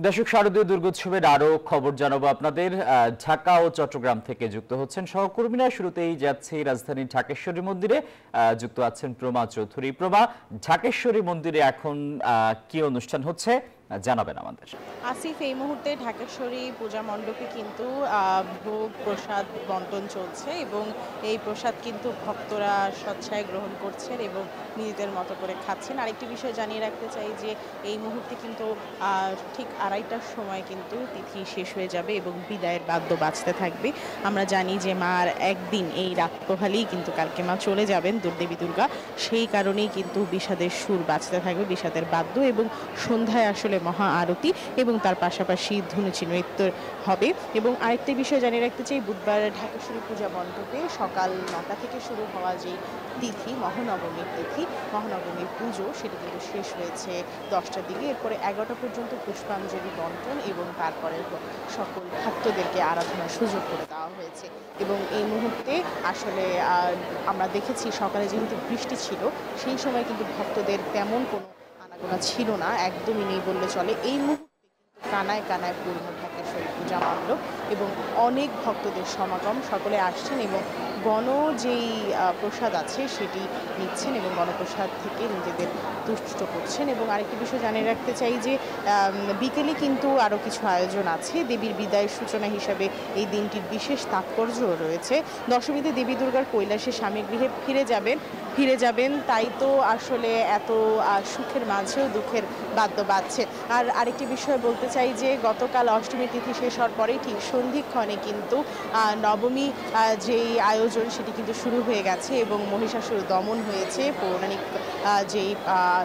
দর্শক, শারদীয় দুর্গোৎসবের আরো খবর জানাবো আপনাদের। ঢাকা ও চট্টগ্রাম থেকে যুক্ত হচ্ছেন সহকর্মীরা। শুরুতেই যাচ্ছে রাজধানীর ঢাকেশ্বরী মন্দিরে, যুক্ত আছেন প্রমা চৌধুরী। প্রমা, ঢাকেশ্বরী মন্দিরে এখন কি অনুষ্ঠান হচ্ছে জানাবেন আমাদের। আসিফ, এই মুহূর্তে ঢাকেশ্বরী পূজা মণ্ডপে কিন্তু ভোগ প্রসাদ বন্টন চলছে এবং এই প্রসাদ কিন্তু ভক্তরা স্বেচ্ছায় গ্রহণ করছেন এবং নিজেদের মতো করে খাচ্ছেন। আরেকটি বিষয় জানিয়ে রাখতে চাই যে এই মুহূর্তে কিন্তু ঠিক 2:30টার সময় কিন্তু তিথি শেষ হয়ে যাবে এবং বিদায়ের বাদ্য বাজতে থাকবে। আমরা জানি যে মার একদিন এই রাত পোহালেই কিন্তু কালকে মা চলে যাবেন দেবী দুর্গা, সেই কারণেই কিন্তু বিষাদের সুর বাজতে থাকবে, বিষাদের বাদ্য, এবং সন্ধ্যায় আসলে মহা আরতি এবং তার পাশাপাশি ধুনুচি নৃত্য হবে। এবং আরেকটি বিষয় জানিয়ে রাখতে চাই, বুধবার ঢাকেশ্বরী পূজা মণ্ডপে সকাল 9টা থেকে শুরু হওয়া যে তিথি, মহানবমীর তিথি, মহানবমীর পুজো, সেটি কিন্তু শেষ হয়েছে 10টার দিকে। এরপরে 11টা পর্যন্ত পুষ্পাঞ্জলি বন্টন এবং তারপরে সকল ভক্তদেরকে আরাধনার সুযোগ করে দেওয়া হয়েছে। এবং এই মুহূর্তে আসলে আমরা দেখেছি সকালে যেহেতু বৃষ্টি ছিল, সেই সময় কিন্তু ভক্তদের তেমন কোনো আনাগোনা ছিল না, একদমই নেই বললে চলে। এই মুহূর্তে কিন্তু কানায় কানায় পূর্ণ ঢাকেশ্বরী পূজা মণ্ডপ এবং অনেক ভক্তদের সমাগম, সকলে আসছেন এবং গণ যেই প্রসাদ আছে সেটি নিচ্ছেন এবং গণপ্রসাদ থেকে নিজেদের তুষ্ট করছেন। এবং আরেকটি বিষয় জানিয়ে রাখতে চাই যে বিকেলে কিন্তু আরও কিছু আয়োজন আছে। দেবীর বিদায়ের সূচনা হিসাবে এই দিনটির বিশেষ তাৎপর্য রয়েছে। দশমীতে দেবী দুর্গার কৈলাসে স্বামী গৃহে ফিরে যাবেন, তাই তো আসলে এত সুখের মাঝেও দুঃখের বাদ্য বাজছে। আর আরেকটি বিষয় বলতে চাই যে গতকাল অষ্টমী তিথি শেষ হওয়ার পরেই ঠিক সন্ধিক্ষণে কিন্তু নবমী যেই আয়োজন সেটি কিন্তু শুরু হয়ে গেছে এবং মহিষাসুর দমন হয়েছে পৌরাণিক যেই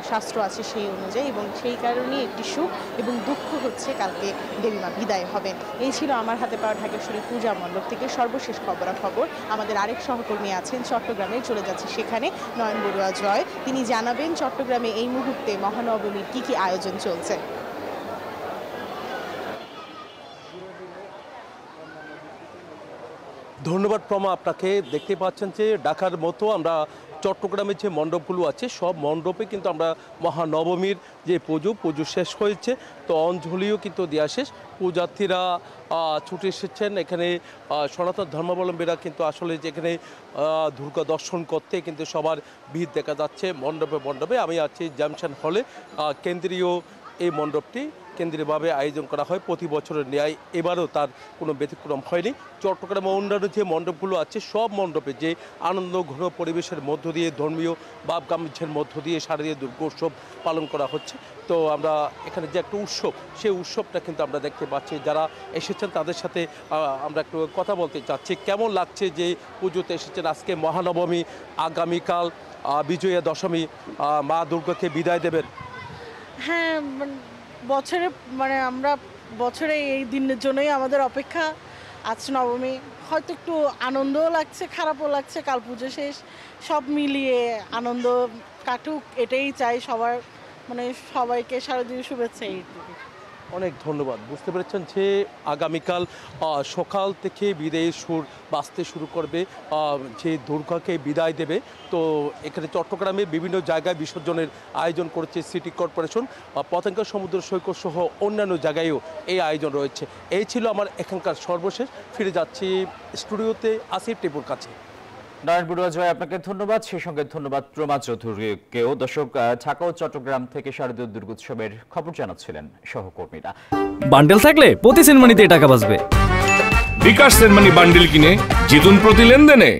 শাস্ত্র আছে সেই অনুযায়ী, এবং সেই কারণেই একটি সুখ এবং দুঃখ হচ্ছে কালকে দেবীমা বিদায় হবেন। এই ছিল আমার হাতে পাওয়া ঢাকেশ্বরী পূজা মণ্ডপ থেকে সর্বশেষ খবরাখবর। আমাদের আরেক সহকর্মী আছেন চট্টগ্রামে, চলে যাচ্ছে সেখানে, নয়ন বড়ুয়া জয়। তিনি জানাবেন চট্টগ্রামে এই মুহূর্তে মহানবমীর কি কি আয়োজন চলছে। ধন্যবাদ প্রমা আপনাকে। দেখতে পাচ্ছেন যে ঢাকার মতো আমরা চট্টগ্রামের যে মণ্ডপগুলো আছে সব মণ্ডপে কিন্তু আমরা মহানবমীর যে পুজো শেষ হয়েছে, তো অঞ্জলিও কিন্তু দেওয়া শেষ। পূজার্থীরা ছুটে এসেছেন এখানে, সনাতন ধর্মাবলম্বীরা কিন্তু আসলে যেখানে দুর্গা দর্শন করতে কিন্তু সবার ভিড় দেখা যাচ্ছে মণ্ডপে। আমি আছি জামশান হলে, কেন্দ্রীয় এই মণ্ডপটি কেন্দ্রীয়ভাবে আয়োজন করা হয় প্রতি বছরের ন্যায়, এবারও তার কোনো ব্যতিক্রম হয়নি। চট্টগ্রামে অন্যান্য যে মণ্ডপগুলো আছে সব মণ্ডপে যে আনন্দ ঘন পরিবেশের মধ্য দিয়ে, ধর্মীয় ভাবগাম্ভীর্যের মধ্য দিয়ে শারদীয় দুর্গোৎসব পালন করা হচ্ছে। তো আমরা এখানে যে একটা উৎসব, সেই উৎসবটা কিন্তু আমরা দেখতে পাচ্ছি। যারা এসেছেন তাদের সাথে আমরা একটু কথা বলতে চাচ্ছি। কেমন লাগছে যে পুজোতে এসেছেন? আজকে মহানবমী, আগামীকাল বিজয়া দশমী, মা দুর্গাকে বিদায় দেবেন। হ্যাঁ, বছরে আমরা বছরে এই দিনের জন্যই আমাদের অপেক্ষা। আজ নবমী, হয়তো একটু আনন্দও লাগছে, খারাপও লাগছে, কাল পুজো শেষ, সব মিলিয়ে আনন্দ কাটুক, এটাই চাই সবার, সবাইকে শারদীয় শুভেচ্ছা। অনেক ধন্যবাদ। বুঝতে পেরেছেন যে আগামীকাল সকাল থেকে বিদায়ের সুর বাজতে শুরু করবে, যে দুর্গাকে বিদায় দেবে। তো এখানে চট্টগ্রামে বিভিন্ন জায়গায় বিসর্জনের আয়োজন করেছে সিটি কর্পোরেশন, পতেঙ্গা সমুদ্র সৈকত সহ অন্যান্য জায়গায়ও এই আয়োজন রয়েছে। এই ছিল আমার এখানকার সর্বশেষ। ফিরে যাচ্ছি স্টুডিওতে আসিফ টিপুর কাছে। নয়ন বড়ুয়া জয়, আপনাকে ধন্যবাদ। সেই সঙ্গে ধন্যবাদ প্রমা চৌধুরীকেও। দর্শক, ঢাকা ও চট্টগ্রাম থেকে শারদীয় দুর্গোৎসবের খবর জানাচ্ছিলেন সহকর্মীরা। বান্ডেল থাকলে প্রতি সেনমানিতে টাকা বাঁচবে। বিকাশ সেনমানি বান্ডেল কিনে জিতুন প্রতি লেনদেনে।